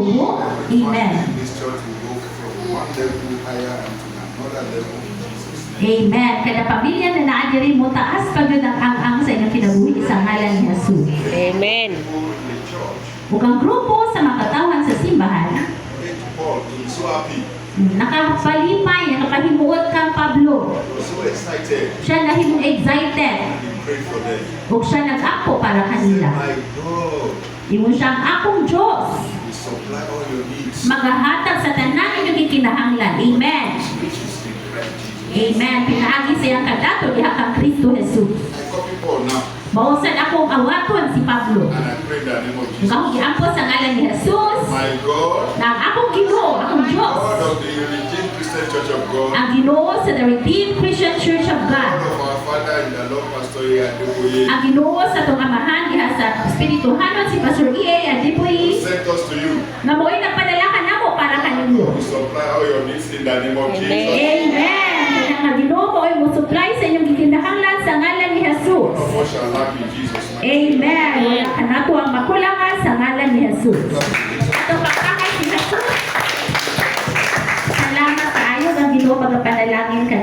Amen. This church will go from one level higher to another level in Jesus' name. Amen. Kada pamilya na naadiri mo taas pagod ang sa inyong kinabuhi sa ngalan ni Jesus. Amen. People in the church, Ug ang grupo sa mga katawan sa simbahan, Paul, he was so happy. nakapalipay, nakahimuot kang Pablo. He was so excited. Siya nahimong excited. He prayed for them. Ug siya nag-ako para He said, kanila. my God, Imo siyang akong Diyos. will supply all your needs. Magahatag sa tanan inyong gikinahanglan. Amen. Riches in Christ Jesus. Amen. Pinaagi siyang kadato diha kang Kristo Jesus. I copy Paul now, Mausan akong awaton si Pablo. and I pray in the name of Jesus. Ikaw giampo sa ngalan ni Jesus. My God, Na ang akong Ginoo, akong Diyos. God of the Redeemed Christian Church of God, Ang Ginoo sa The Redeemed Christian Church of God God. of our Father in the Lord Pastor Adeboye, Ang Ginoo sa itong amahan diha sa Espirituhanon si Pastor E.A. Adipoy. sent us to you Nga mo'y nagpadala ka namo para kanino. to supply all your needs in the name of Amen. Jesus. Amen. Kaya nga Ginoo mo ay mo-supply sa inyong gikinahanglan sa ngalan ni Jesus. Of us shall lack in Jesus' name. Amen. Wala ka na to ang makulangan sa ngalan ni Jesus. Ato pagkakay si Jesus. Salamat sa ayaw ang Ginoo pagpanalangin ka